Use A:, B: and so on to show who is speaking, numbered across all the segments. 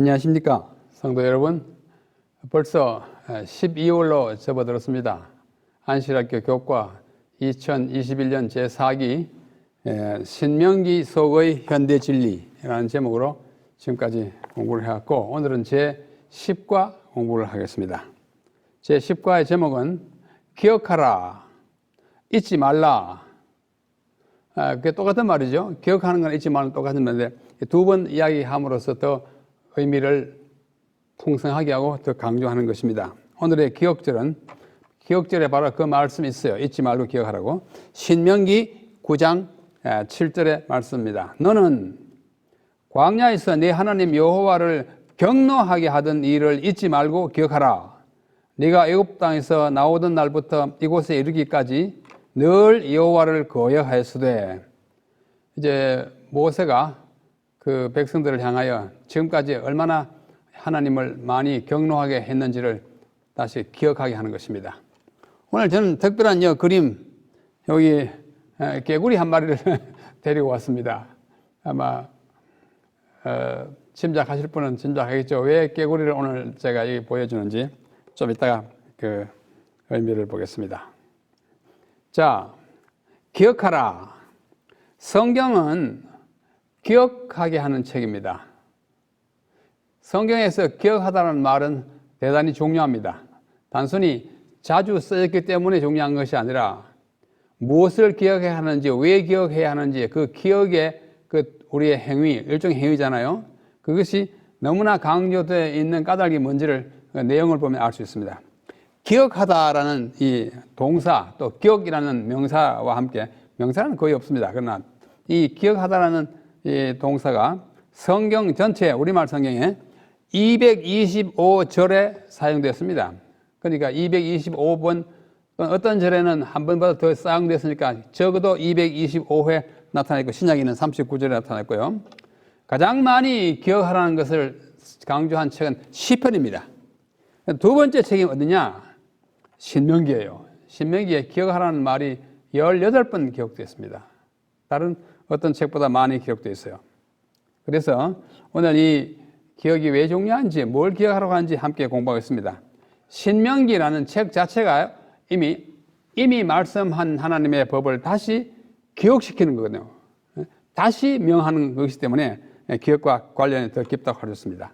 A: 안녕하십니까 성도 여러분. 벌써 12월로 접어들었습니다. 안실학교 교과 2021년 제4기 신명기 속의 현대진리라는 제목으로 지금까지 공부를 해왔고, 오늘은 제10과 공부를 하겠습니다. 제10과의 제목은 기억하라, 잊지 말라. 그게 똑같은 말이죠. 기억하는 건 잊지 말는 똑같은 말인데 두 번 이야기함으로써 더 의미를 풍성하게 하고 더 강조하는 것입니다. 오늘의 기억절에 바로 그 말씀이 있어요. 잊지 말고 기억하라고. 신명기 9장 7절의 말씀입니다. 너는 광야에서 네 하나님 여호와를 경노하게 하던 일을 잊지 말고 기억하라. 네가 애굽 땅에서 나오던 날부터 이곳에 이르기까지 늘 여호와를 거역하였으되. 이제 모세가 그 백성들을 향하여 지금까지 얼마나 하나님을 많이 경노하게 했는지를 다시 기억하게 하는 것입니다. 오늘 저는 특별한 그림, 여기 개구리 한 마리를 데리고 왔습니다. 아마 짐작하실 분은 짐작하겠죠. 왜 개구리를 오늘 제가 여기 보여주는지 좀 이따가 그 의미를 보겠습니다. 자, 기억하라. 성경은 기억하게 하는 책입니다. 성경에서 기억하다는 말은 대단히 중요합니다. 단순히 자주 쓰였기 때문에 중요한 것이 아니라 무엇을 기억해야 하는지, 왜 기억해야 하는지, 그 기억의 우리의 행위, 일종의 행위잖아요. 그것이 너무나 강조되어 있는 까닭이 뭔지를 내용을 보면 알 수 있습니다. 기억하다라는 이 동사, 또 기억이라는 명사와 함께, 명사는 거의 없습니다. 그러나 이 기억하다라는 이 동사가 성경 전체, 우리말 성경에 225절에 사용되었습니다. 그러니까 225번, 어떤 절에는 한 번보다 더 사용되었으니까 적어도 225회 나타났고, 신약에는 39절에 나타났고요. 가장 많이 기억하라는 것을 강조한 책은 시편입니다. 두 번째 책이 어디냐? 신명기예요. 신명기에 기억하라는 말이 18번 기록되었습니다. 다른 어떤 책보다 많이 기록되어 있어요. 그래서 오늘 이 기억이 왜 중요한지, 뭘 기억하라고 하는지 함께 공부하겠습니다. 신명기라는 책 자체가 이미 말씀한 하나님의 법을 다시 기억시키는 거거든요. 다시 명하는 것이기 때문에 기억과 관련이 더 깊다고 할 수 있습니다.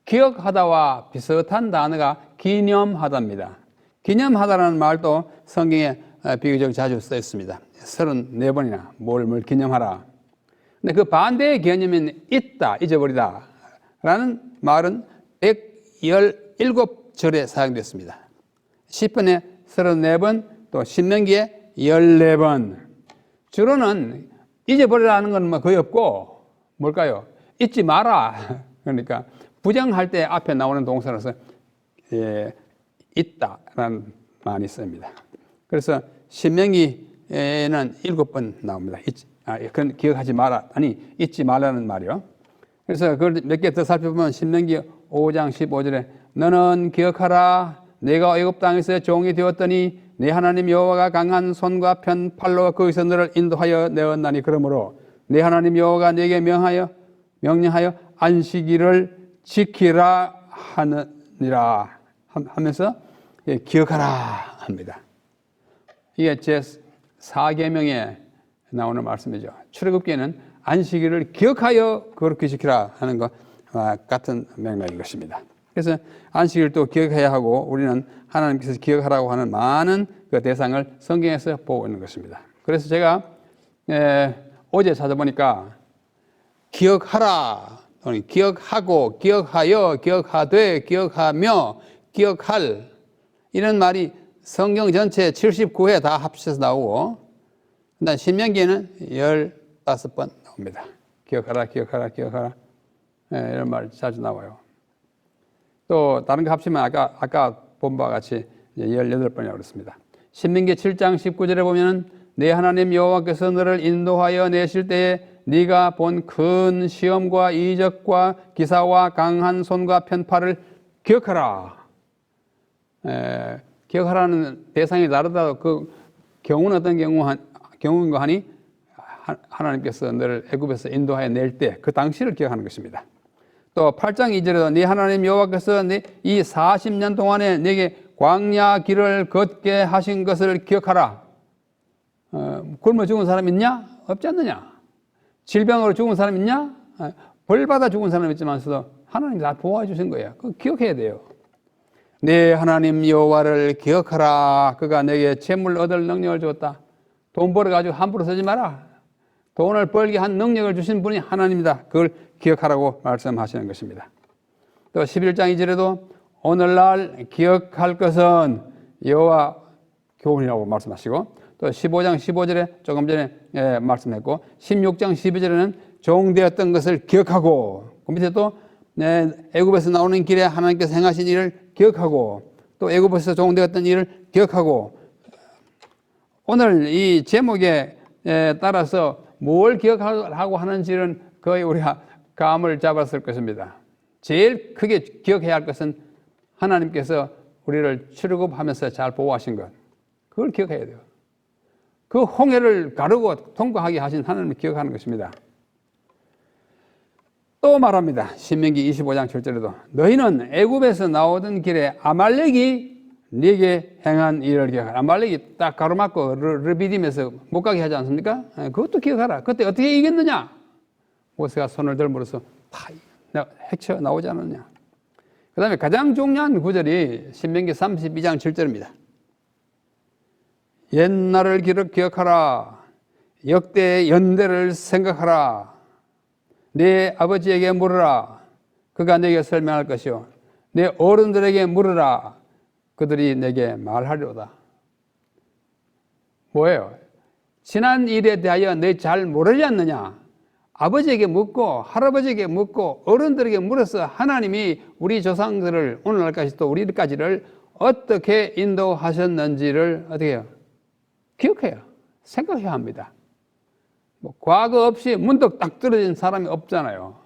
A: 기억하다와 비슷한 단어가 기념하다입니다. 기념하다라는 말도 성경에 비교적 자주 써 있습니다. 34번이나 뭘 기념하라. 근데 그 반대의 개념인 잊다, 잊어버리다 라는 말은 117절에 사용됐습니다. 시편에 34번, 또 신명기에 14번. 주로는 잊어버리라는 건 거의 없고, 뭘까요? 잊지 마라. 그러니까 부정할 때 앞에 나오는 동사로서 잊다라는 말이 씁니다. 그래서 신명기에는 7번 나옵니다. 그건 기억하지 마라. 아니, 잊지 말라는 말이요. 그래서 그걸 몇 개 더 살펴보면 신명기 5장 15절에 너는 기억하라. 내가 애굽 땅에서 종이 되었더니 내 하나님 여호와가 강한 손과 편 팔로 거기서 너를 인도하여 내었나니 그러므로 내 하나님 여호와가 내게 명령하여 안식일을 지키라 하느니라 하면서 기억하라 합니다. 이게 제 4계명에 나오는 말씀이죠. 출애굽기에는 안식일을 기억하여 거룩히 지키라 하는 것과 같은 맥락인 것입니다. 그래서 안식일도 기억해야 하고, 우리는 하나님께서 기억하라고 하는 많은 그 대상을 성경에서 보고 있는 것입니다. 그래서 제가 어제 찾아보니까 기억하라, 또는 기억하고, 기억하여, 기억하되, 기억하며, 기억할, 이런 말이 성경 전체 79회 다 합쳐서 나오고, 일단 신명기에는 15번 나옵니다. 기억하라, 기억하라, 기억하라. 이런 말 자주 나와요. 또 다른 거 합치면 아까 본 바와 같이 18번이라고 그랬습니다. 신명기 7장 19절에 보면 내 하나님 여호와께서 너를 인도하여 내실 때에 네가 본 큰 시험과 이적과 기사와 강한 손과 편팔을 기억하라. 기억하라는 대상이 다르다. 그 경우는 어떤 경우인가 하니 하나님께서 너를 애굽에서 인도하여 낼 때 그 당시를 기억하는 것입니다. 또 8장 2절에도 네 하나님 여호와께서 이 40년 동안에 네게 광야 길을 걷게 하신 것을 기억하라. 굶어 죽은 사람 있냐? 없지 않느냐? 질병으로 죽은 사람 있냐? 벌 받아 죽은 사람 있지만서도 하나님이 다 보호해 주신 거예요. 그거 기억해야 돼요. 네 하나님 여호와를 기억하라. 그가 내게 재물 얻을 능력을 주었다. 돈 벌어가지고 함부로 쓰지 마라. 돈을 벌게 한 능력을 주신 분이 하나님이다. 그걸 기억하라고 말씀하시는 것입니다. 또 11장 2절에도 오늘날 기억할 것은 여호와 교훈이라고 말씀하시고, 또 15장 15절에 조금 전에 말씀했고, 16장 12절에는 종되었던 것을 기억하고, 그 밑에 또 애굽에서 나오는 길에 하나님께서 행하신 일을 기억하고, 또 애굽에서 종되었던 일을 기억하고, 오늘 이 제목에 따라서 뭘 기억하고 하는지는 거의 우리가 감을 잡았을 것입니다. 제일 크게 기억해야 할 것은 하나님께서 우리를 출애굽하면서 잘 보호하신 것, 그걸 기억해야 돼요. 그 홍해를 가르고 통과하게 하신 하나님을 기억하는 것입니다. 또 말합니다. 신명기 25장 7절에도 너희는 애굽에서 나오던 길에 아말렉이 네게 행한 일을 기억하라. 아말렉이 딱 가로막고 르비딤에서 못 가게 하지 않습니까? 그것도 기억하라. 그때 어떻게 이겼느냐? 모세가 손을 들므로써 다 헤쳐 나오지 않았냐? 그 다음에 가장 중요한 구절이 신명기 32장 7절입니다. 옛날을 기억하라. 역대의 연대를 생각하라. 내 아버지에게 물으라. 그가 내게 설명할 것이요. 내 어른들에게 물으라. 그들이 내게 말하리로다. 뭐예요? 지난 일에 대하여 너 잘 모르지 않느냐? 아버지에게 묻고 할아버지에게 묻고 어른들에게 물어서 하나님이 우리 조상들을 오늘날까지 또 우리까지를 어떻게 인도하셨는지를 어떻게 해요? 기억해요. 생각해야 합니다. 뭐 과거 없이 문득 딱 떨어진 사람이 없잖아요.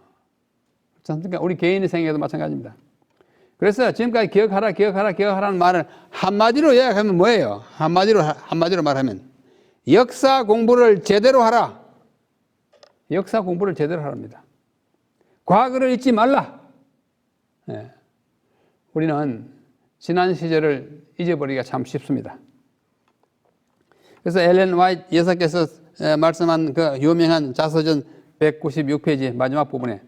A: 그러니까 우리 개인의 생애도 마찬가지입니다. 그래서 지금까지 기억하라는 말을 한마디로 요약하면 뭐예요? 한마디로 말하면 역사 공부를 제대로 하라. 역사 공부를 제대로 하랍니다. 과거를 잊지 말라. 우리는 지난 시절을 잊어버리기가 참 쉽습니다. 그래서 엘렌 화이트 여사께서 말씀한 그 유명한 자서전 196페이지 마지막 부분에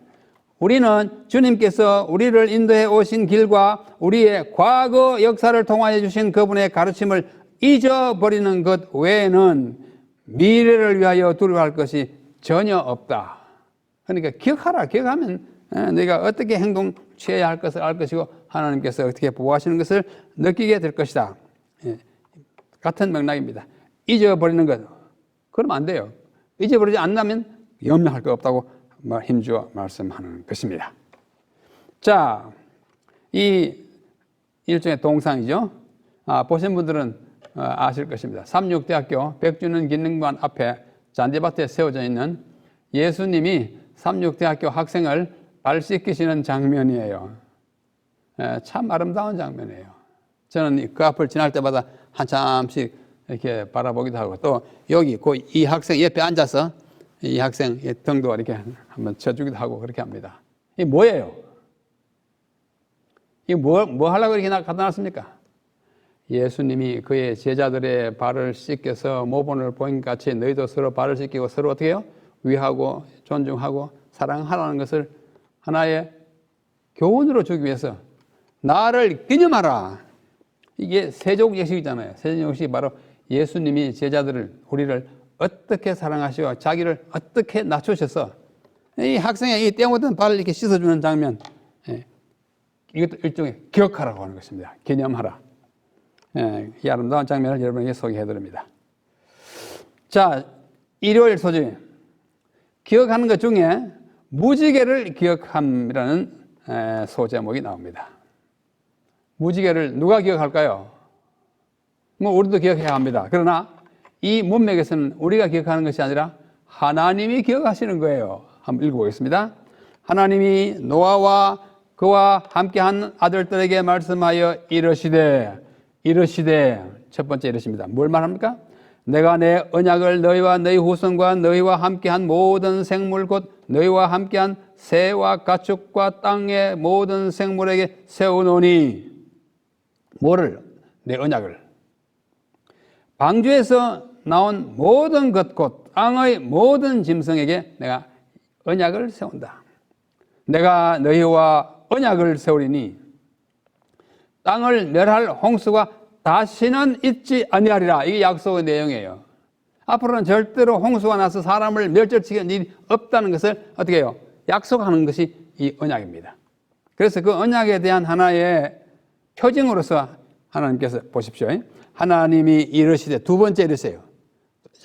A: 우리는 주님께서 우리를 인도해 오신 길과 우리의 과거 역사를 통하여 주신 그분의 가르침을 잊어버리는 것 외에는 미래를 위하여 두려워할 것이 전혀 없다. 그러니까 기억하면 내가 어떻게 행동 취해야 할 것을 알 것이고 하나님께서 어떻게 보호하시는 것을 느끼게 될 것이다. 같은 맥락입니다. 잊어버리는 것, 그러면 안 돼요. 잊어버리지 않는다면 염려할 거 없다고 힘주어 말씀하는 것입니다. 자, 이 일종의 동상이죠. 보신 분들은 아실 것입니다. 삼육대학교 백주년 기능관 앞에 잔디밭에 세워져 있는 예수님이 삼육대학교 학생을 발 씻기시는 장면이에요. 참 아름다운 장면이에요. 저는 그 앞을 지날 때마다 한참씩 이렇게 바라보기도 하고, 또 여기 이 학생 옆에 앉아서 이 학생 등도 이렇게 한번 쳐주기도 하고 그렇게 합니다. 이게 뭐예요? 이게 뭐 하려고 이렇게 갖다 놨습니까? 예수님이 그의 제자들의 발을 씻겨서 모본을 보인 같이 너희도 서로 발을 씻기고 서로 어떻게 해요? 위하고 존중하고 사랑하라는 것을 하나의 교훈으로 주기 위해서 나를 기념하라. 이게 세족 예식이잖아요. 세족 예식이 바로 예수님이 제자들을, 우리를 어떻게 사랑하시고 자기를 어떻게 낮추셔서 이 학생의 이 떼묻은 발을 이렇게 씻어주는 장면, 이것도 일종의 기억하라고 하는 것입니다. 기념하라. 이 아름다운 장면을 여러분에게 소개해드립니다. 자, 일요일 소재 기억하는 것 중에 무지개를 기억함이라는 소제목이 나옵니다. 무지개를 누가 기억할까요? 뭐 우리도 기억해야 합니다. 그러나 이 문맥에서는 우리가 기억하는 것이 아니라 하나님이 기억하시는 거예요. 한번 읽어보겠습니다. 하나님이 노아와 그와 함께한 아들들에게 말씀하여 이르시되 첫 번째 이르십니다. 뭘 말합니까? 내가 내 언약을 너희와 너희 후손과 너희와 함께한 모든 생물 곧 너희와 함께한 새와 가축과 땅의 모든 생물에게 세우노니 뭐를? 내 언약을. 방주에서 나온 모든 것 곧 땅의 모든 짐승에게 내가 언약을 세운다. 내가 너희와 언약을 세우리니 땅을 멸할 홍수가 다시는 있지 아니하리라. 이게 약속의 내용이에요. 앞으로는 절대로 홍수가 나서 사람을 멸절시키는 일이 없다는 것을 어떻게 해요? 약속하는 것이 이 언약입니다. 그래서 그 언약에 대한 하나의 표징으로서 하나님께서 보십시오. 하나님이 이르시되, 두 번째 이르세요.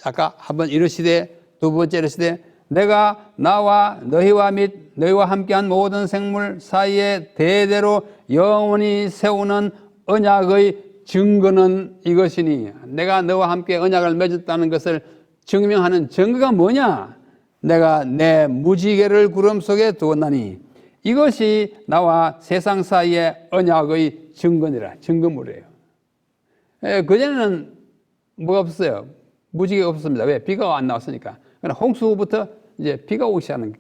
A: 아까 한번 이르시되, 두 번째 이르시되, 내가 나와 너희와 및 너희와 함께한 모든 생물 사이에 대대로 영원히 세우는 언약의 증거는 이것이니, 내가 너와 함께 언약을 맺었다는 것을 증명하는 증거가 뭐냐? 내가 내 무지개를 구름 속에 두었나니 이것이 나와 세상 사이의 언약의 증거니라. 증거물이에요. 그전에는 뭐가 없어요? 무지개가 없었습니다. 왜? 비가 안 나왔으니까. 그러나 홍수부터 이제 비가 오기 시작하는,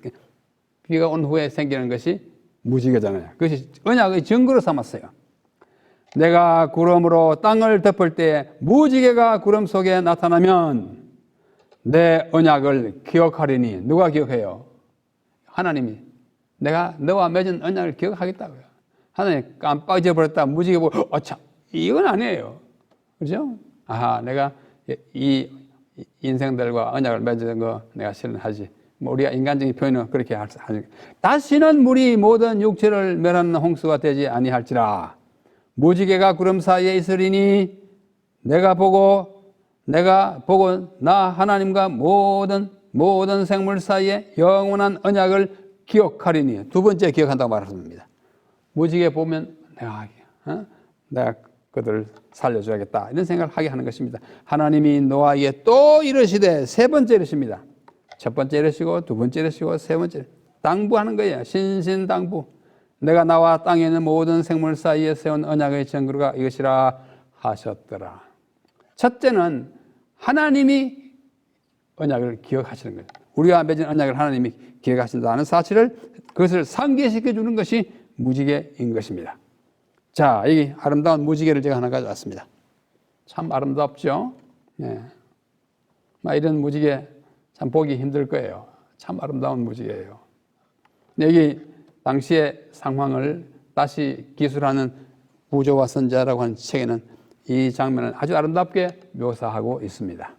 A: 비가 온 후에 생기는 것이 무지개잖아요. 그것이 언약의 증거로 삼았어요. 내가 구름으로 땅을 덮을 때 무지개가 구름 속에 나타나면 내 언약을 기억하리니. 누가 기억해요? 하나님이. 내가 너와 맺은 언약을 기억하겠다고요. 하나님 깜빡 잊어버렸다 무지개 보고 참 이건 아니에요. 그렇죠? 아하, 내가 이 인생들과 언약을 맺은 거 내가 실현하지. 뭐 우리가 인간적인 표현은 그렇게 하지. 다시는 물이 모든 육체를 멸하는 홍수가 되지 아니할지라. 무지개가 구름 사이에 있으리니 내가 보고 나 하나님과 모든 생물 사이에 영원한 언약을 기억하리니. 두 번째 기억한다고 말합니다. 무지개 보면 내가 그들을 살려줘야겠다 이런 생각을 하게 하는 것입니다. 하나님이 노아에게 또 이르시되, 세 번째 이르십니다. 첫 번째 이르시고 두 번째 이르시고 세 번째 당부하는 거예요. 신신당부. 내가 나와 땅에 있는 모든 생물 사이에 세운 언약의 증거가 이것이라 하셨더라. 첫째는 하나님이 언약을 기억하시는 거예요. 우리가 맺은 언약을 하나님이 기억하신다는 사실을, 그것을 상기시켜 주는 것이 무지개인 것입니다. 자, 이 아름다운 무지개를 제가 하나 가져왔습니다. 참 아름답죠? 네. 이런 무지개 참 보기 힘들 거예요. 참 아름다운 무지개예요. 여기 당시의 상황을 다시 기술하는 부조와 선자라고 하는 책에는 이 장면을 아주 아름답게 묘사하고 있습니다.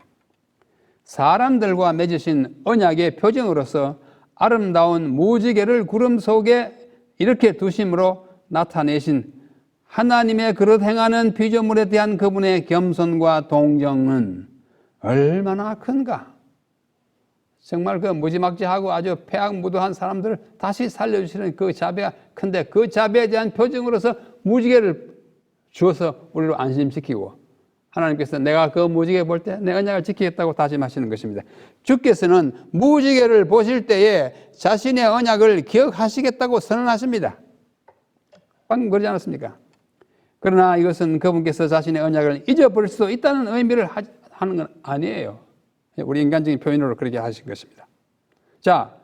A: 사람들과 맺으신 언약의 표징으로서 아름다운 무지개를 구름 속에 이렇게 두심으로 나타내신 하나님의 그릇 행하는 피조물에 대한 그분의 겸손과 동정은 얼마나 큰가. 정말 그 무지막지하고 아주 폐악무도한 사람들을 다시 살려주시는 그 자비가 큰데, 그 자비에 대한 표징으로서 무지개를 주어서 우리를 안심시키고, 하나님께서 내가 그 무지개 볼 때 내 언약을 지키겠다고 다짐하시는 것입니다. 주께서는 무지개를 보실 때에 자신의 언약을 기억하시겠다고 선언하십니다. 방금 그러지 않았습니까? 그러나 이것은 그분께서 자신의 언약을 잊어버릴 수도 있다는 의미를 하는 건 아니에요. 우리 인간적인 표현으로 그렇게 하신 것입니다. 자,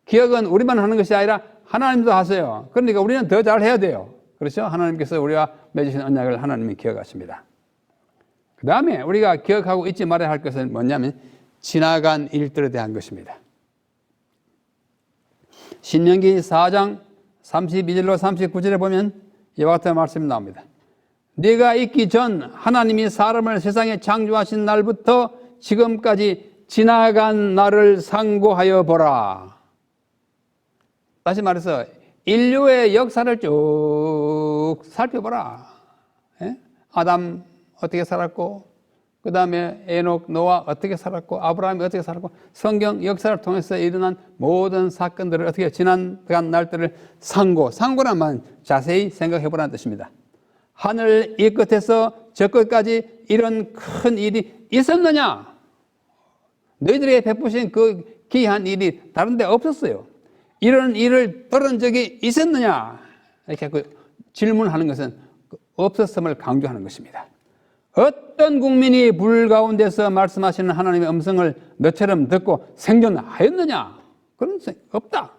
A: 기억은 우리만 하는 것이 아니라 하나님도 하세요. 그러니까 우리는 더 잘해야 돼요. 그렇죠? 하나님께서 우리와 맺으신 언약을 하나님이 기억하십니다. 그 다음에 우리가 기억하고 잊지 말아야 할 것은 뭐냐면 지나간 일들에 대한 것입니다. 신명기 4장 32절로 39절에 보면 이와 같은 말씀이 나옵니다. 네가 있기 전 하나님이 사람을 세상에 창조하신 날부터 지금까지 지나간 날을 상고하여 보라. 다시 말해서 인류의 역사를 쭉 살펴보라. 아담 어떻게 살았고, 그 다음에 에녹, 노아 어떻게 살았고, 아브라함이 어떻게 살았고, 성경 역사를 통해서 일어난 모든 사건들을 어떻게 지나간 날들을 상고란 말은 자세히 생각해 보라는 뜻입니다. 하늘 이 끝에서 저 끝까지 이런 큰 일이 있었느냐? 너희들에게 베푸신 그 귀한 일이 다른 데 없었어요. 이런 일을 들은 적이 있었느냐? 이렇게 질문하는 것은 없었음을 강조하는 것입니다. 어떤 국민이 불 가운데서 말씀하시는 하나님의 음성을 너처럼 듣고 생존하였느냐? 그런 성 없다.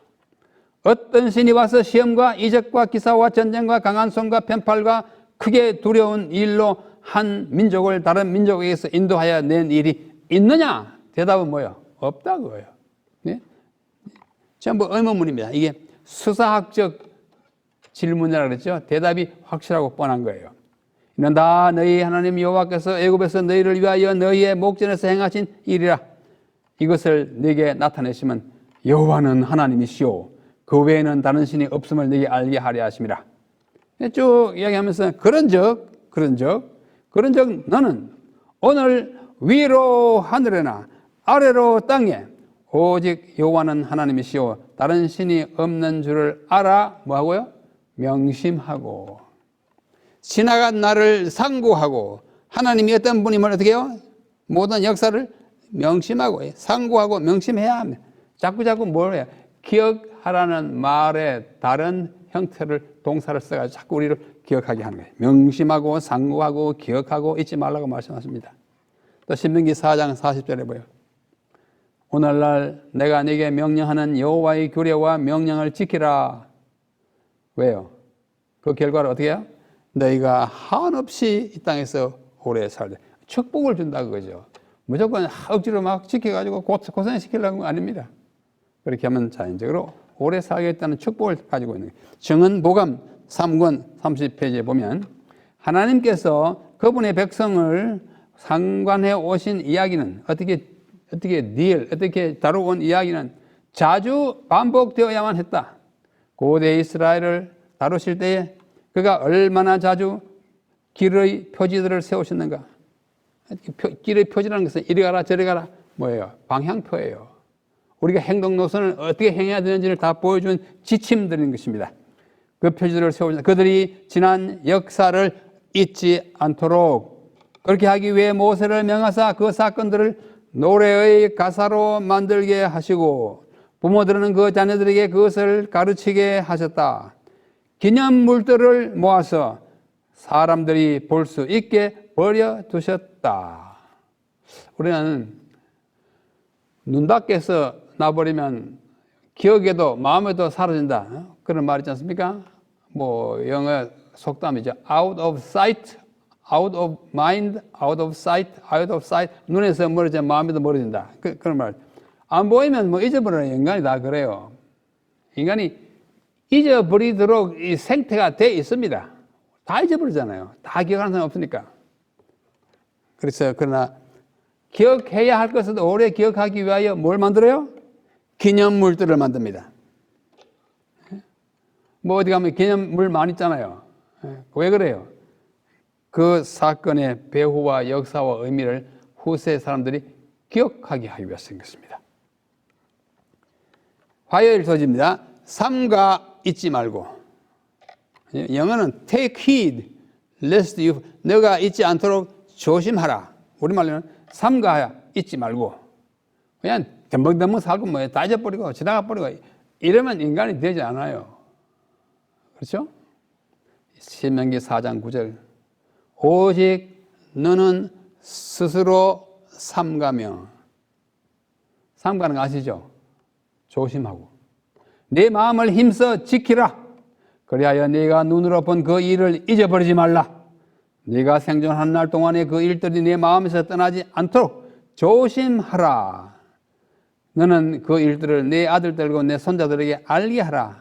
A: 어떤 신이 와서 시험과 이적과 기사와 전쟁과 강한 손과 편팔과 크게 두려운 일로 한 민족을 다른 민족에게서 인도하여 낸 일이 있느냐? 대답은 뭐예요? 없다 그거예요. 네? 전부 의문문입니다. 이게 수사학적 질문이라고 그랬죠. 대답이 확실하고 뻔한 거예요. 이는 다 너희 하나님 여호와께서 애굽에서 너희를 위하여 너희의 목전에서 행하신 일이라. 이것을 네게 나타내시면 여호와는 하나님이시오 그 외에는 다른 신이 없음을 네게 알게 하려 하심이라. 쭉 이야기하면서 그런즉 너는 오늘 위로 하늘에나 아래로 땅에 오직 여호와는 하나님이시오 다른 신이 없는 줄을 알아 뭐하고요? 명심하고 지나간 날을 상고하고 하나님이 어떤 분임을 어떻게 해요? 모든 역사를 명심하고 상고하고 명심해야 합니다. 자꾸 뭘 해요? 기억하라는 말에 다른 형태를 동사를 써가지고 자꾸 우리를 기억하게 하는 거예요. 명심하고 상고하고 기억하고 잊지 말라고 말씀하십니다. 또 신명기 4장 40절에 보여. 오늘날 내가 네게 명령하는 여호와의 규례와 명령을 지키라. 왜요? 그 결과를 어떻게 해요? 너희가 한없이 이 땅에서 오래 살되 축복을 준다 그거죠. 무조건 억지로 막 지켜가지고 고생시키려는 거 아닙니다. 그렇게 하면 자연적으로 오래 살겠다는 축복을 가지고 있는 거예요. 정은보감 3권 30페이지에 보면 하나님께서 그분의 백성을 상관해 오신 이야기는 어떻게 다루어온 이야기는 자주 반복되어야만 했다. 고대 이스라엘을 다루실 때에 그가 얼마나 자주 길의 표지들을 세우셨는가. 길의 표지라는 것은 이리 가라 저리 가라 뭐예요? 방향표예요. 우리가 행동 노선을 어떻게 행해야 되는지를 다 보여준 지침들인 것입니다. 그 표지들을 세우셨다. 그들이 지난 역사를 잊지 않도록 그렇게 하기 위해 모세를 명하사 그 사건들을 노래의 가사로 만들게 하시고 부모들은 그 자녀들에게 그것을 가르치게 하셨다. 기념물들을 모아서 사람들이 볼 수 있게 버려두셨다. 우리는 눈 닦여서 놔버리면 기억에도 마음에도 사라진다. 그런 말 있지 않습니까? 뭐 영어 속담이죠. Out of sight, out of mind, out of sight, out of sight. 눈에서 멀어지면 마음에도 멀어진다. 그런 말. 안 보이면 뭐 잊어버리는 인간이 다 그래요. 인간이 잊어버리도록 이 생태가 돼 있습니다. 다 잊어버리잖아요. 다 기억하는 사람 없으니까. 그래서 그러나 기억해야 할 것을 오래 기억하기 위하여 뭘 만들어요? 기념물들을 만듭니다. 뭐 어디 가면 기념물 많이 있잖아요. 왜 그래요? 그 사건의 배후와 역사와 의미를 후세 사람들이 기억하게 하기 위해서 생겼습니다. 화요일 소지입니다. 삼가 잊지 말고. 영어는 take heed lest you 너가 잊지 않도록 조심하라. 우리말로는 삼가야 잊지 말고. 그냥 덤벙덤벙 살고 뭐 다 잊어버리고 지나가 버리고 이러면 인간이 되지 않아요. 그렇죠? 신명기 4장 9절 오직 너는 스스로 삼가며 삼가는 거 아시죠? 조심하고 네 마음을 힘써 지키라. 그리하여 네가 눈으로 본 그 일을 잊어버리지 말라. 네가 생존한 날 동안에 그 일들이 네 마음에서 떠나지 않도록 조심하라. 너는 그 일들을 네 아들들과 내 손자들에게 알게 하라.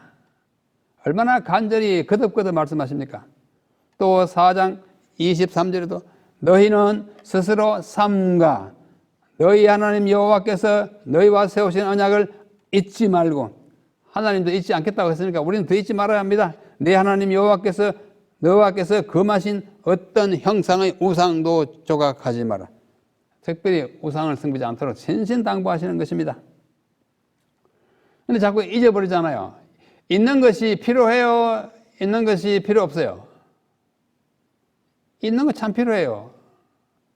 A: 얼마나 간절히 거듭거듭 말씀하십니까? 또 4장 23절에도 너희는 스스로 삼가 너희 하나님 여호와께서 너희와 세우신 언약을 잊지 말고 하나님도 잊지 않겠다고 했으니까 우리는 더 잊지 말아야 합니다. 내 하나님 여호와께서 금하신 어떤 형상의 우상도 조각하지 마라. 특별히 우상을 섬기지 않도록 신신당부하시는 것입니다. 근데 자꾸 잊어버리잖아요. 있는 것이 필요해요? 있는 것이 필요 없어요? 있는 거 참 필요해요.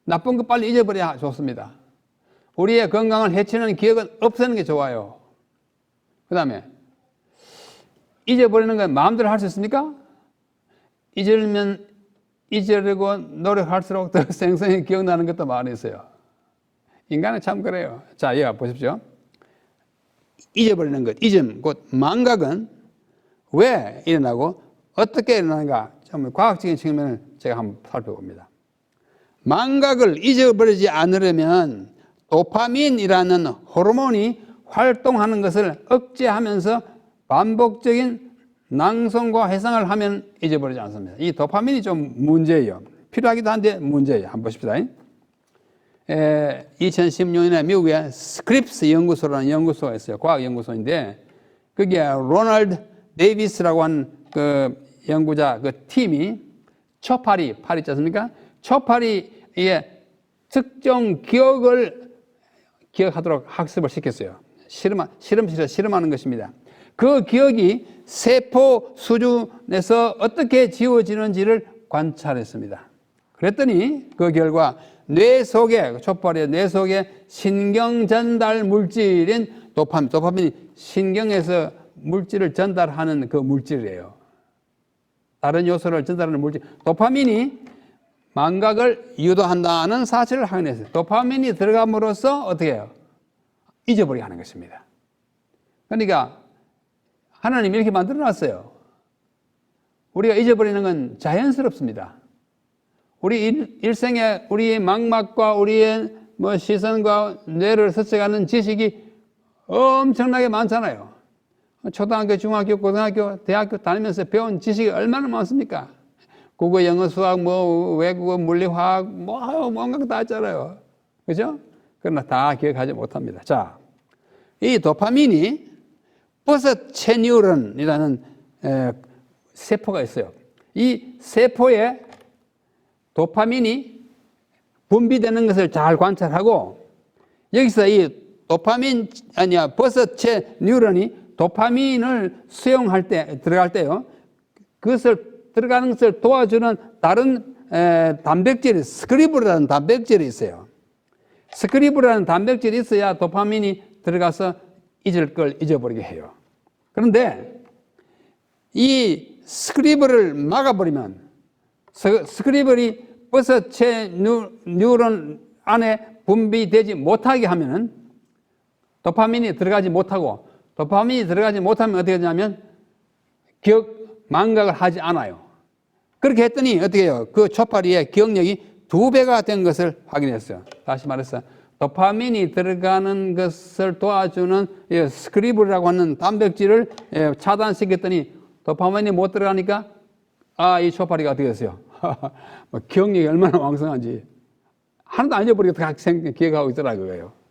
A: 나쁜 거 빨리 잊어버려야 좋습니다. 우리의 건강을 해치는 기억은 없애는 게 좋아요. 그 다음에 잊어버리는 건 마음대로 할 수 있습니까? 잊으려고 노력할수록 더 생생히 기억나는 것도 많이 있어요. 인간은 참 그래요. 자, 여기 보십시오. 잊어버리는 것, 잊음, 곧 망각은 왜 일어나고 어떻게 일어나는가, 좀 과학적인 측면을 제가 한번 살펴봅니다. 망각을 잊어버리지 않으려면 도파민이라는 호르몬이 활동하는 것을 억제하면서 반복적인 낭송과 회상을 하면 잊어버리지 않습니다. 이 도파민이 좀 문제예요. 필요하기도 한데 문제예요. 한번 보십시다. 2016년에 미국의 스크립스 연구소라는 연구소가 있어요. 과학연구소인데 거기에 로널드 데이비스라고 한 그 연구자 그 팀이 초파리, 파리 있지 않습니까? 초파리의 특정 기억을 기억하도록 학습을 시켰어요. 실험실에서 실험하는 것입니다. 그 기억이 세포 수준에서 어떻게 지워지는지를 관찰했습니다. 그랬더니 그 결과 뇌 속에, 초파리의 뇌 속에 신경 전달 물질인 도파민이 신경에서 물질을 전달하는 그 물질이에요. 다른 요소를 전달하는 물질. 도파민이 망각을 유도한다는 사실을 확인했어요. 도파민이 들어감으로써 어떻게 해요? 잊어버리게 하는 것입니다. 그러니까 하나님이 이렇게 만들어 놨어요. 우리가 잊어버리는 건 자연스럽습니다. 우리 일생에 우리의 망막과 우리의 시선과 뇌를 스쳐가는 지식이 엄청나게 많잖아요. 초등학교, 중학교, 고등학교, 대학교 다니면서 배운 지식이 얼마나 많습니까? 국어, 영어, 수학, 외국어, 물리, 화학, 뭔가 다 했잖아요. 그죠? 그러나 다 기억하지 못합니다. 자, 이 도파민이 버섯체 뉴런이라는 세포가 있어요. 이 세포에 도파민이 분비되는 것을 잘 관찰하고 여기서 이 버섯체 뉴런이 도파민을 수용할 때, 들어갈 때요, 그것을 들어가는 것을 도와주는 다른 단백질이, 스크리브라는 단백질이 있어요. 스크리브라는 단백질이 있어야 도파민이 들어가서 잊을 걸 잊어버리게 해요. 그런데 이 스크리브를 막아버리면, 스크리브이 버섯체 뉴런 안에 분비되지 못하게 하면은 도파민이 들어가지 못하고, 도파민이 들어가지 못하면 어떻게 되냐면 망각을 하지 않아요. 그렇게 했더니 어떻게 해요? 그 초파리의 기억력이 2배가 된 것을 확인했어요. 다시 말해서 도파민이 들어가는 것을 도와주는 스크리브라고 하는 단백질을 차단시켰더니 도파민이 못 들어가니까 이 초파리가 어떻게 됐어요? 기억력이 얼마나 왕성한지 하나도 안 잊어버리고 다 기억하고 있더라고요.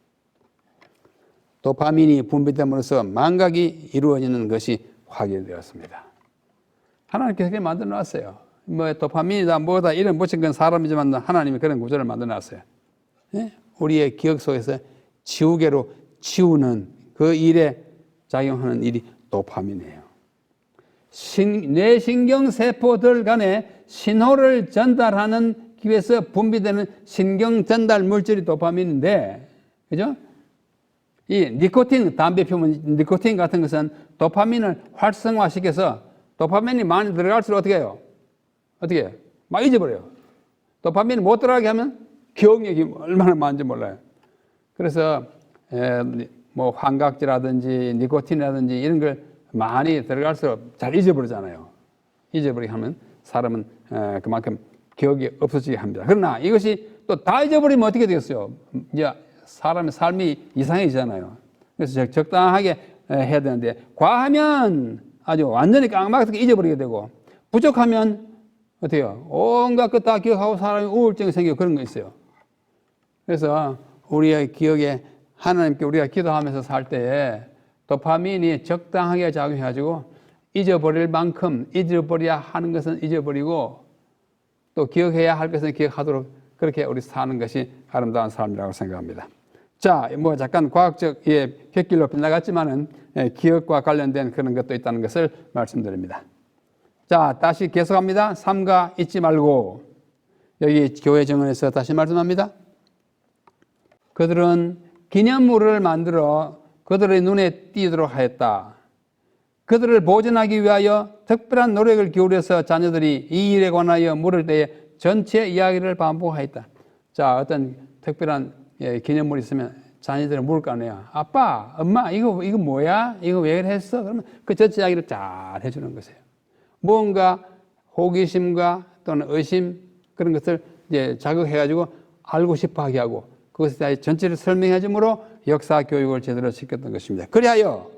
A: 도파민이 분비됨으로써 망각이 이루어지는 것이 확인되었습니다. 하나님께서 그렇게 만들어 놨어요. 도파민이다 뭐다 이름 붙인 건 사람이지만 하나님이 그런 구조를 만들어 놨어요. 우리의 기억 속에서 지우개로 지우는 그 일에 작용하는 일이 도파민이에요. 뇌신경세포들 간에 신호를 전달하는 기에서 분비되는 신경 전달 물질이 도파민인데, 그죠? 이 니코틴, 담배 피우면 니코틴 같은 것은 도파민을 활성화시켜서 도파민이 많이 들어갈수록 어떻게 해요? 어떻게 해요? 막 잊어버려요. 도파민이 못 들어가게 하면 기억력이 얼마나 많은지 몰라요. 그래서 환각제라든지 니코틴이라든지 이런 걸 많이 들어갈수록 잘 잊어버리잖아요. 잊어버리게 하면 사람은 그만큼 기억이 없어지게 합니다. 그러나 이것이 또 다 잊어버리면 어떻게 되겠어요? 이제 사람의 삶이 이상해지잖아요. 그래서 적당하게 해야 되는데 과하면 아주 완전히 깡막하게 잊어버리게 되고 부족하면 어떻게 해요? 온갖 것 다 기억하고 사람이 우울증이 생기고 그런 거 있어요. 그래서 우리의 기억에 하나님께 우리가 기도하면서 살 때에 도파민이 적당하게 작용해가지고 잊어버릴 만큼 잊어버려야 하는 것은 잊어버리고 또 기억해야 할 것은 기억하도록 그렇게 우리 사는 것이 아름다운 삶이라고 생각합니다. 자, 잠깐 과학적 객길로 빗나갔지만은 기억과 관련된 그런 것도 있다는 것을 말씀드립니다. 자, 다시 계속합니다. 삼가 잊지 말고. 여기 교회 정언에서 다시 말씀합니다. 그들은 기념물을 만들어 그들의 눈에 띄도록 하였다. 그들을 보존하기 위하여 특별한 노력을 기울여서 자녀들이 이 일에 관하여 물을 때에 전체 이야기를 반복하였다. 자, 어떤 특별한 기념물이 있으면 자녀들은 물을 거 아니에요. 아빠, 엄마, 이거 뭐야? 이거 왜 했어? 그러면 그 젖 이야기를 잘 해주는 것이에요. 뭔가 호기심과 또는 의심 그런 것을 이제 자극해가지고 알고 싶어 하게 하고 그것에 대해 전체를 설명해 주므로 역사 교육을 제대로 시켰던 것입니다. 그리하여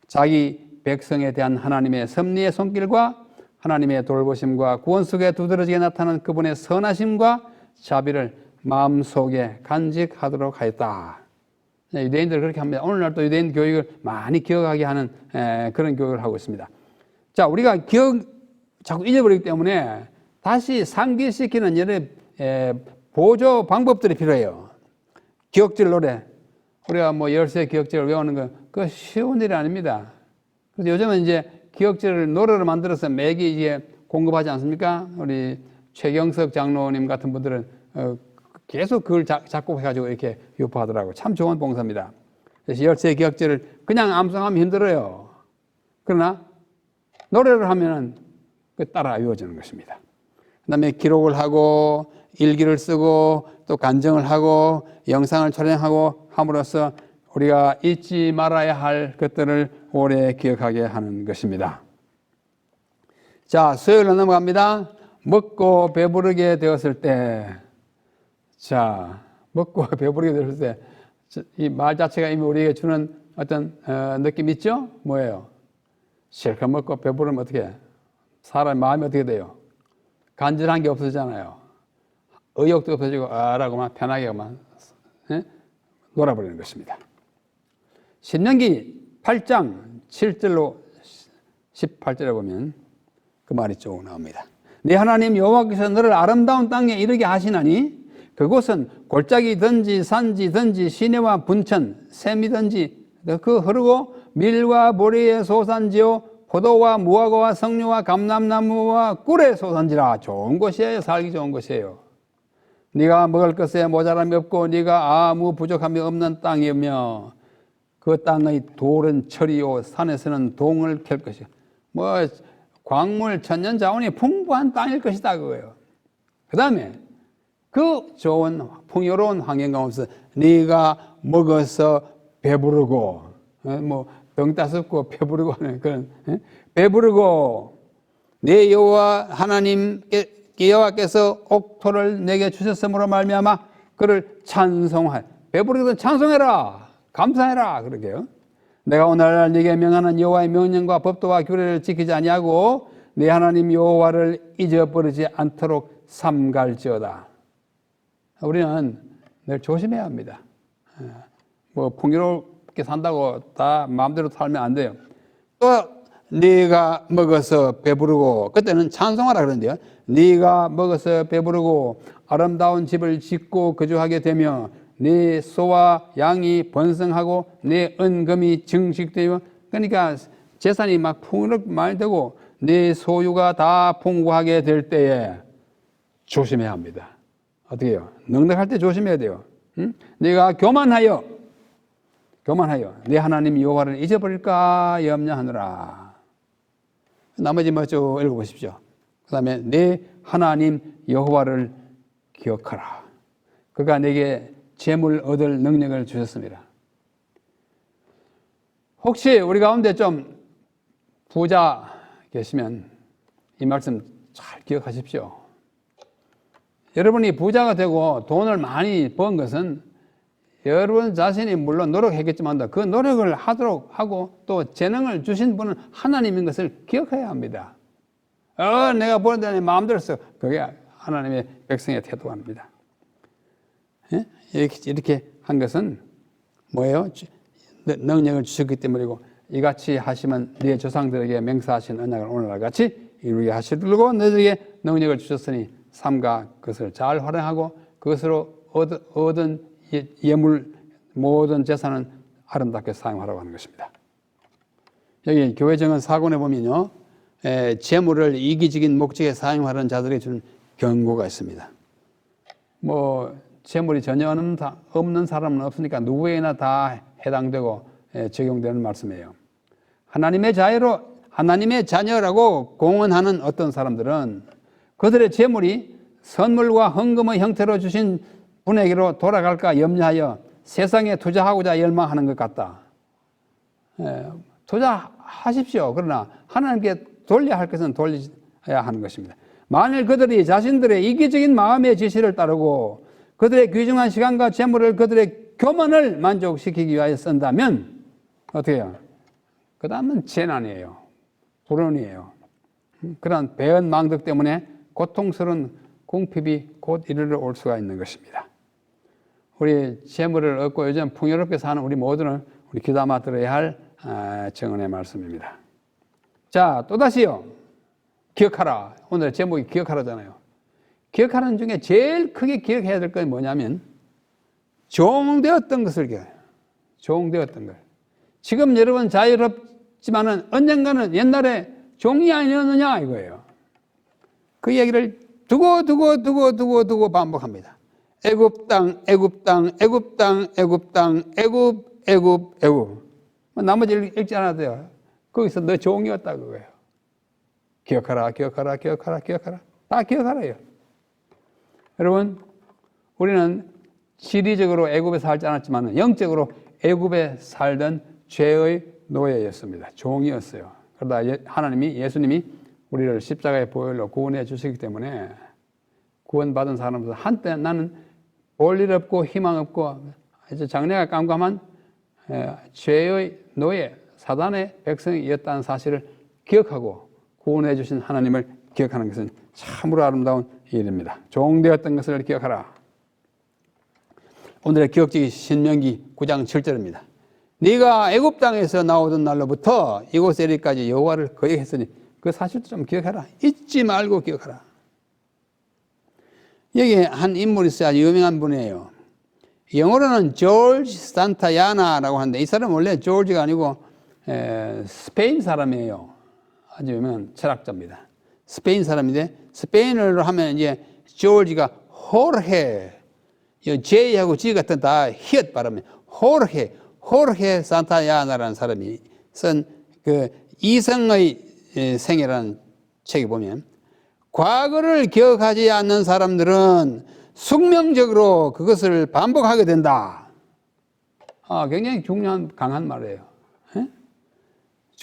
A: 자기 백성에 대한 하나님의 섭리의 손길과 하나님의 돌보심과 구원 속에 두드러지게 나타나는 그분의 선하심과 자비를 마음속에 간직하도록 하였다. 유대인들 그렇게 합니다. 오늘날도 유대인 교육을 많이 기억하게 하는 그런 교육을 하고 있습니다. 자, 우리가 자꾸 잊어버리기 때문에 다시 상기시키는 여러 보조 방법들이 필요해요. 기억질 노래. 우리가 뭐 열세 기억질을 외우는 거, 그거 쉬운 일이 아닙니다. 그래서 요즘은 이제 기억질을 노래로 만들어서 매기 이제 공급하지 않습니까? 우리 최경석 장로님 같은 분들은 계속 그걸 작곡해가지고 이렇게 유포하더라고요. 참 좋은 봉사입니다. 그래서 열세 기억질을 그냥 암송하면 힘들어요. 그러나 노래를 하면은 따라 외워지는 것입니다. 그 다음에 기록을 하고 일기를 쓰고 또 간증을 하고 영상을 촬영하고 함으로써 우리가 잊지 말아야 할 것들을 오래 기억하게 하는 것입니다. 자, 수요일로 넘어갑니다. 먹고 배부르게 되었을 때, 자, 먹고 배부르게 되었을 때, 이 말 자체가 이미 우리에게 주는 어떤 느낌 있죠? 뭐예요? 실컷 먹고 배부르면 어떻게 해? 사람의 마음이 어떻게 돼요? 간절한 게 없어지잖아요. 의욕도 없어지고 라고만 편하게만 놀아버리는 것입니다. 신명기 8장 7절로 18절에 보면 그 말이 쭉 나옵니다. 네 하나님 여호와께서 너를 아름다운 땅에 이르게 하시나니 그곳은 골짜기든지 산지든지 시내와 분천 샘이든지 그 흐르고 밀과 보리의 소산지요 포도와 무화과와 석류와 감람나무와 꿀의 소산지라. 좋은 곳이에요. 살기 좋은 곳이에요. 네가 먹을 것에 모자람이 없고 네가 아무 부족함이 없는 땅이며 그 땅의 돌은 철이요 산에서는 동을 캘 것이요. 뭐 광물 천년 자원이 풍부한 땅일 것이다 그거예요. 그 다음에 그 좋은 풍요로운 환경 가운데서 네가 먹어서 배부르고 병 따숩고 배부르고 하는 그런 배부르고 내 여호와 여호와께서 옥토를 내게 주셨으므로 말미암아 그를 찬송할 배부르거든 찬송해라 감사해라 그러게요. 내가 오늘날 네게 명하는 여호와의 명령과 법도와 규례를 지키지 아니하고 네 하나님 여호와를 잊어버리지 않도록 삼갈지어다. 우리는 늘 조심해야 합니다. 뭐 풍요롭게 산다고 다 마음대로 살면 안 돼요. 또 네가 먹어서 배부르고 그때는 찬송하라 그러는데요. 네가 먹어서 배부르고 아름다운 집을 짓고 거주하게 되며 네 소와 양이 번성하고 네 은금이 증식되어 그러니까 재산이 막 풍요롭게 많이 되고 네 소유가 다 풍부하게 될 때에 조심해야 합니다. 어떻게 해요? 넉넉할 때 조심해야 돼요. 응? 네가 교만하여 네 하나님 여호와를 잊어버릴까 염려하느라. 나머지 뭐 쭉 읽어보십시오. 그 다음에 내 하나님 여호와를 기억하라. 그가 내게 재물 얻을 능력을 주셨습니다. 혹시 우리 가운데 좀 부자 계시면 이 말씀 잘 기억하십시오. 여러분이 부자가 되고 돈을 많이 번 것은 여러분 자신이 물론 노력했겠지만 그 노력을 하도록 하고 또 재능을 주신 분은 하나님인 것을 기억해야 합니다. 내가 버는데 마음대로 써. 그게 하나님의 백성의 태도입니다. 이렇게 한 것은 뭐예요? 능력을 주셨기 때문이고 이같이 하시면 네 조상들에게 맹세하신 언약을 오늘날 같이 이루게 하시려고 너희에게 능력을 주셨으니 삼가 그것을 잘 활용하고 그것으로 얻은 예물 모든 재산은 아름답게 사용하라고 하는 것입니다. 여기 교회정원 4권에 보면요, 재물을 이기적인 목적에 사용하는 자들에게 주는 경고가 있습니다. 뭐 재물이 전혀 없는 사람은 없으니까 누구에게나 다 해당되고 적용되는 말씀이에요. 하나님의 자녀라고 공언하는 어떤 사람들은 그들의 재물이 선물과 헌금의 형태로 주신 분에게로 돌아갈까 염려하여 세상에 투자하고자 열망하는 것 같다. 투자하십시오. 그러나 하나님께 돌려야 할 것은 돌려야 하는 것입니다. 만일 그들이 자신들의 이기적인 마음의 지시를 따르고 그들의 귀중한 시간과 재물을 그들의 교만을 만족시키기 위하여 쓴다면 어떻게 해요? 그 다음은 재난이에요. 불운이에요. 그런 배은망덕 때문에 고통스러운 궁핍이 곧 이르러 올 수가 있는 것입니다. 우리 재물을 얻고 요즘 풍요롭게 사는 우리 모두는 우리 귀담아 들어야 할 정언의 말씀입니다. 자, 또다시요. 기억하라. 오늘 제목이 기억하라잖아요. 기억하는 중에 제일 크게 기억해야 될 건 뭐냐면 종되었던 것을 기억해요. 종되었던 것. 지금 여러분 자유롭지만은 언젠가는 옛날에 종이 아니었느냐 이거예요. 그 얘기를 두고 반복합니다. 애굽 땅, 애굽 땅, 애굽 땅, 애굽 땅, 애굽, 애굽, 애굽. 나머지 읽지 않아도 돼요. 거기서 너 종이었다 그거예요. 기억하라, 기억하라, 기억하라, 기억하라. 다 기억하라요. 여러분, 우리는 지리적으로 애굽에 살지 않았지만 영적으로 애굽에 살던 죄의 노예였습니다. 종이었어요. 그러다 하나님이, 예수님이 우리를 십자가의 보혈로 구원해 주시기 때문에 구원받은 사람으로서 한때 나는 볼일 없고 희망 없고 이제 장래가 깜깜한 죄의 노예, 사단의 백성이었다는 사실을 기억하고 구원해 주신 하나님을 기억하는 것은 참으로 아름다운 일입니다. 종되었던 것을 기억하라. 오늘의 기억지기 신명기 9장 7절입니다. 네가 애굽 땅에서 나오던 날로부터 이곳에 이르기까지 여호와를 거역했으니 그 사실도 좀 기억하라. 잊지 말고 기억하라. 여기 한 인물이 있어요. 아주 유명한 분이에요. 영어로는 조지 산타야나라고 하는데 이 사람은 원래 조지가 아니고 스페인 사람이에요. 아주 유명한 철학자입니다. 스페인 사람인데 스페인어로 하면 이제 조지가 호르헤, J하고 G 같은 다 히읗 발음이에요. 호르헤 산타야나라는 사람이 쓴 그 이성의 생애라는 책에 보면 과거를 기억하지 않는 사람들은 숙명적으로 그것을 반복하게 된다. 굉장히 중요한 강한 말이에요.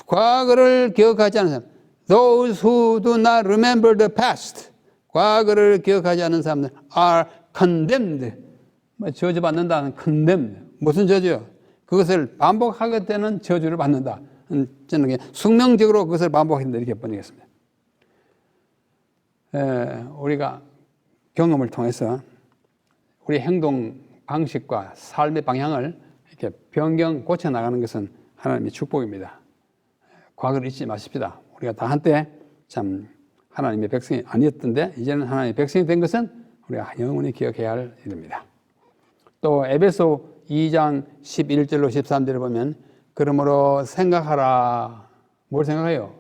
A: 과거를 기억하지 않는 사람, those who do not remember the past, 과거를 기억하지 않는 사람들 are condemned. 저주받는다는 condemned. 무슨 저주요? 그것을 반복하게 되는 저주를 받는다. 저는 숙명적으로 그것을 반복한다 이렇게 번역했습니다. 우리가 경험을 통해서 우리 행동 방식과 삶의 방향을 이렇게 변경 고쳐 나가는 것은 하나님의 축복입니다. 과거를 잊지 마십시다. 우리가 다 한때 참 하나님의 백성이 아니었던데 이제는 하나님의 백성이 된 것은 우리가 영원히 기억해야 할 일입니다. 또 에베소 2장 11절로 13절을 보면 그러므로 생각하라. 뭘 생각해요?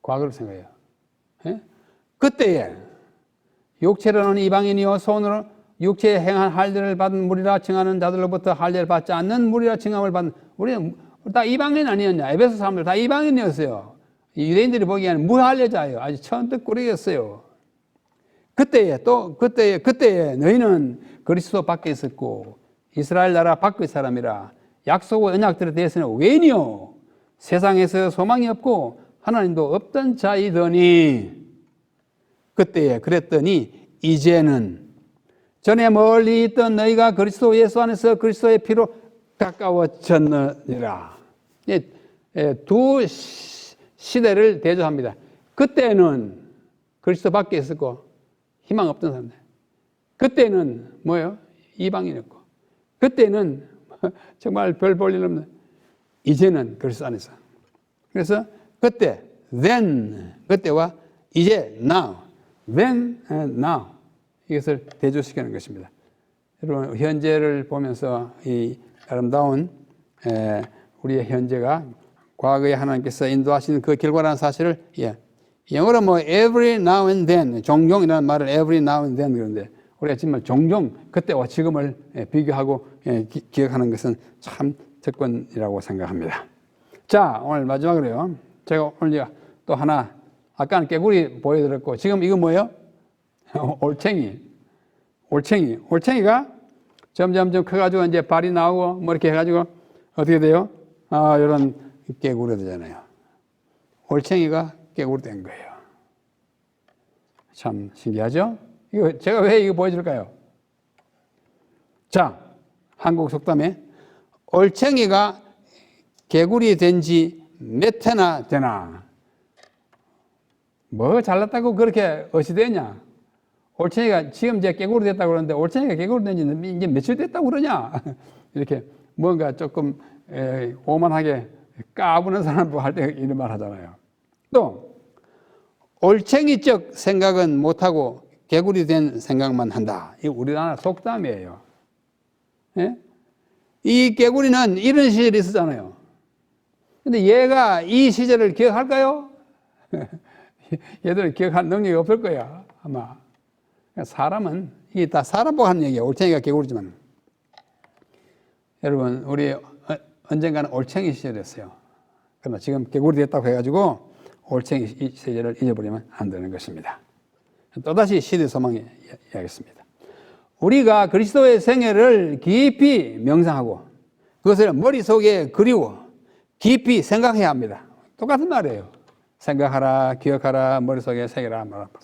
A: 과거를 생각해요. 그때에 육체로는 이방인이요 손으로 육체에 행한 할례를 받은 무리라 칭하는 자들로부터 할례를 받지 않는 무리라 칭함을 받는 우리는 다 이방인 아니었냐? 에베소 사람들 다 이방인이었어요. 유대인들이 보기에는 무할례자예요. 아주 천뜻꾸러기였어요. 그때에 너희는 그리스도 밖에 있었고 이스라엘 나라 밖의 사람이라 약속의 언약들에 대해서는 외인이요 세상에서 소망이 없고 하나님도 없던 자이더니 그때에 그랬더니 이제는 전에 멀리 있던 너희가 그리스도 예수 안에서 그리스도의 피로 가까워졌느니라. 두 시대를 대조합니다. 그때는 그리스도 밖에 있었고 희망 없던 사람들. 그때는 뭐예요? 이방인이었고. 그때는 정말 별 볼 일 없는. 이제는 그리스도 안에서. 그래서 그때, then, 그때와 이제, now, then and now. 이것을 대조시키는 것입니다. 여러분, 현재를 보면서 이 아름다운 우리의 현재가 과거에 하나님께서 인도하시는 그 결과라는 사실을, 영어로 뭐 every now and then, 종종이라는 말을 every now and then 그러는데, 우리가 정말 종종 그때와 지금을 비교하고 기억하는 것은 참 특권이라고 생각합니다. 자, 오늘 마지막으로요. 제가 오늘 또 하나, 아까는 깨구리 보여드렸고, 지금 이거 뭐예요? 올챙이. 올챙이가 점점점 커가지고 이제 발이 나오고 뭐 이렇게 해가지고 어떻게 돼요? 이런 깨구리 되잖아요. 올챙이가 깨구리 된 거예요. 참 신기하죠? 이거 제가 왜 이거 보여줄까요? 자, 한국 속담에 올챙이가 개구리 된 지 몇 해나 되나? 뭐 잘났다고 그렇게 어시되냐? 올챙이가 지금 이제 개구리 됐다고 그러는데 올챙이가 개구리 된 지 이제 며칠 됐다고 그러냐? 이렇게 뭔가 조금 오만하게 까부는 사람 할 때 이런 말 하잖아요. 또 올챙이적 생각은 못하고 개구리 된 생각만 한다. 이 우리나라 속담이에요. 예? 이 개구리는 이런 시절이 있었잖아요. 근데 얘가 이 시절을 기억할까요? 얘들 기억할 능력이 없을 거야, 아마. 사람은, 이게 다 사람 보고 하는 얘기예요. 올챙이가 개구리지만. 여러분, 우리 언젠가는 올챙이 시절이었어요. 그러나 지금 개구리 됐다고 해가지고 올챙이 시절을 잊어버리면 안 되는 것입니다. 또다시 시대 소망에 이야기했습니다. 우리가 그리스도의 생애를 깊이 명상하고 그것을 머릿속에 그리워 깊이 생각해야 합니다. 똑같은 말이에요. 생각하라, 기억하라, 머릿속에 새겨라 말합니다.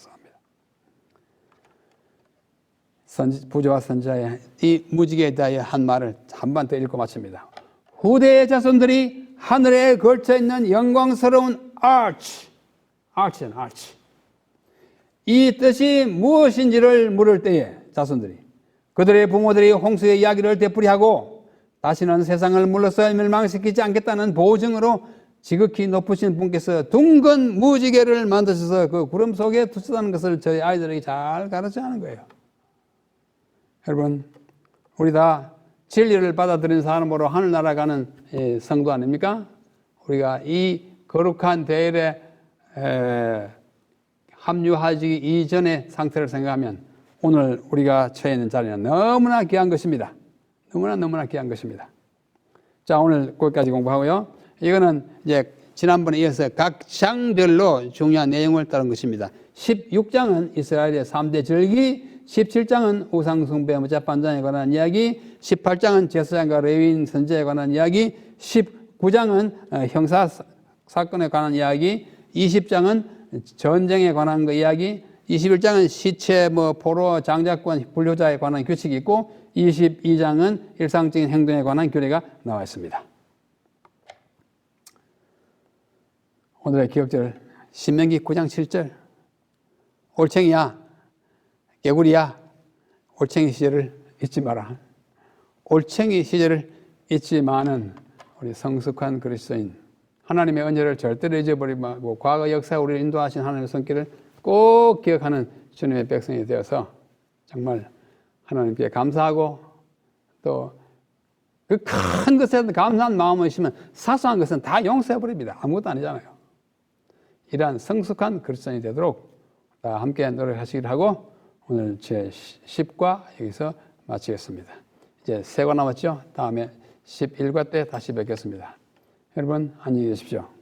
A: 부조와 선지자의 이 무지개에 대하여 한 말을 한 번 더 읽고 마칩니다. 후대의 자손들이 하늘에 걸쳐 있는 영광스러운 아치는 아치. 이 뜻이 무엇인지를 물을 때에 자손들이 그들의 부모들이 홍수의 이야기를 되풀이하고 다시는 세상을 물러서 멸망시키지 않겠다는 보증으로 지극히 높으신 분께서 둥근 무지개를 만드셔서 그 구름 속에 두셨다는 것을 저희 아이들에게 잘 가르쳐 하는 거예요. 여러분, 우리 다 진리를 받아들인 사람으로 하늘나라 가는 성도 아닙니까? 우리가 이 거룩한 대열에 합류하기 이전의 상태를 생각하면 오늘 우리가 처해 있는 자리는 너무나 귀한 것입니다. 너무나 귀한 것입니다. 자, 오늘 거기까지 공부하고요. 이거는 이제 지난번에 이어서 각 장별로 중요한 내용을 따른 것입니다. 16장은 이스라엘의 3대 절기, 17장은 우상숭배 무자판장에 관한 이야기, 18장은 제사장과 레위인 선지자에 관한 이야기, 19장은 형사 사건에 관한 이야기, 20장은 전쟁에 관한 그 이야기, 21장은 시체, 포로, 장자권, 불효자에 관한 규칙이 있고 22장은 일상적인 행동에 관한 규례가 나와 있습니다. 오늘의 기억절 신명기 9장 7절 올챙이야, 개구리야, 올챙이 시절을 잊지 마라. 올챙이 시절을 잊지만은 우리 성숙한 그리스도인 하나님의 은혜를 절대로 잊어버리지 말고 과거 역사에 우리를 인도하신 하나님의 손길을 꼭 기억하는 주님의 백성이 되어서 정말 하나님께 감사하고 또 그 큰 것에 감사한 마음을 있으면 사소한 것은 다 용서해버립니다. 아무것도 아니잖아요. 이러한 성숙한 그리스도인이 되도록 다 함께 노력하시기를 하고 오늘 제 10과 여기서 마치겠습니다. 이제 3과 남았죠? 다음에 11과 때 다시 뵙겠습니다. 여러분 안녕히 계십시오.